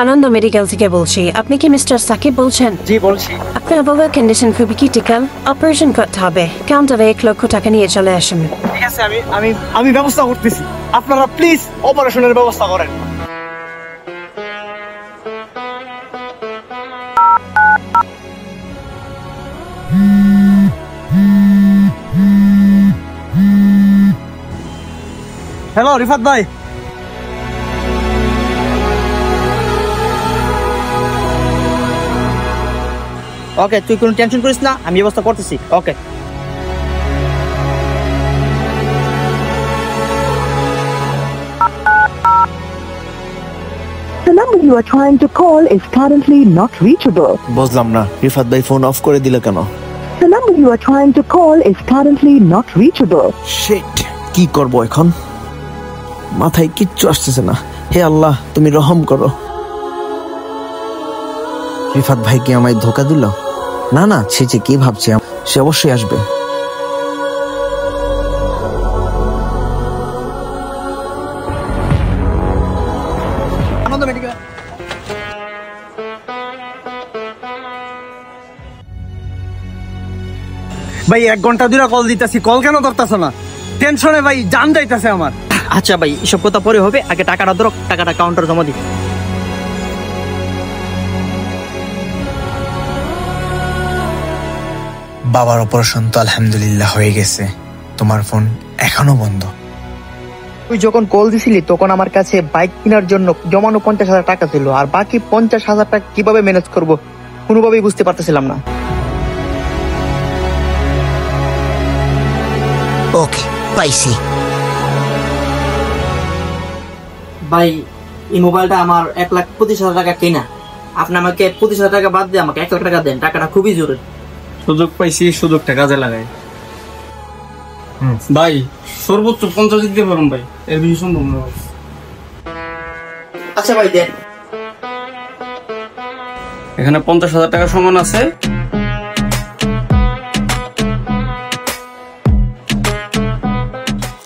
আনন্দ medical থেকে বলছি। আপনি কি মিস্টার সাকিব বলছেন? জি বলছি। আপনার বাবার কন্ডিশন খুবই ক্রিটিক্যাল, অপারেশন করতে হবে। কাউন্টারে 1 লক্ষ টাকা নিয়ে চলে আসুন। ঠিক আছে, আমি ব্যবস্থা করতেছি। আপনারা প্লিজ অপারেশনের ব্যবস্থা করেন। হ্যালো রিফাত ভাই। ওকে, তুই কোনো টেনশন করিস না, আমি ব্যবস্থা করতেছি। ওকে। The number you are trying to call is currently not reachable. বুঝলাম না, রিফাত ভাই ফোন অফ করে দিল কেন? The number you are trying to call is currently not reachable. Shit, কি করব এখন? মাথায় কিচ্ছু আসতেছে না। হে আল্লাহ, তুমি রহম করো। রিফাত ভাই কি আমায় ধোকা দিল? না না, ছি, কি ভাবছি, সে অবশ্যই আসবে। ভাই 1 ঘন্টা ধরে কল দিতেছি, কল কেন ধরতেছ না? টেনশনে ভাই জান যাইতেছে আমার। আচ্ছা ভাই, এসব কথা পরে হবে, আগে টাকাটা ধরো, টাকাটা কাউন্টারে জমা দি। বাবার অপারেশন তো আলহামদুলিল্লাহ হয়ে গেছে, তোমার ফোন এখনো বন্ধ। তুই যখন কল দিছিলি তখন আমার কাছে বাইক কেনার জন্য জমানো 50,000 টাকা ছিল, আর বাকি 50,000 টাকা কিভাবে ম্যানেজ করব কোনোভাবেই বুঝতে পারতেছিলাম না। ওকে, পাইছি। ভাই, এই মোবাইলটা আমার 1,25,000 টাকা কেনা। আপনি আমাকে 25,000 টাকা বাদ দিয়ে আমাকে 1 লাখ টাকা দেন, টাকাটা খুবই জরুরি। সুযোগ পাইছি, সুযোগটা কাজে লাগাই। ভাই সর্বোচ্চ 50 দিতে পারুন ভাই, এর বেশি সম্ভব না। আচ্ছা ভাই দেন। এখানে 50,000 টাকা সমান আছে।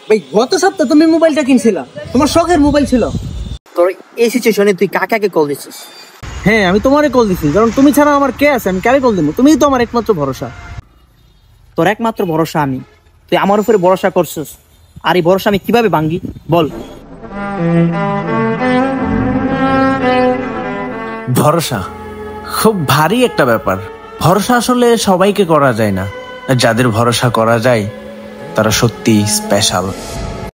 ভাই গত সপ্তাহে তুমি মোবাইলটা কিনছিলা, তোমার শখের মোবাইল ছিল। তোর এই সিচুয়েশনে তুই কাকে কল দিছিস? হ্যাঁ, আমি তোমারে কল দিছি, কারণ তুমি ছাড়া আমার কে আছে? আমি কারে কল দেবো? তুমিই তো আমার একমাত্র ভরসা। তোর একমাত্র ভরসা আমি, তুই আমার উপরে ভরসা করছিস, আর এই ভরসা আমি কিভাবে ভাঙ্গি বল? ভরসা খুব ভারী একটা ব্যাপার। ভরসা আসলে সবাইকে করা যায় না, যাদের ভরসা করা যায় তারা সত্যি স্পেশাল।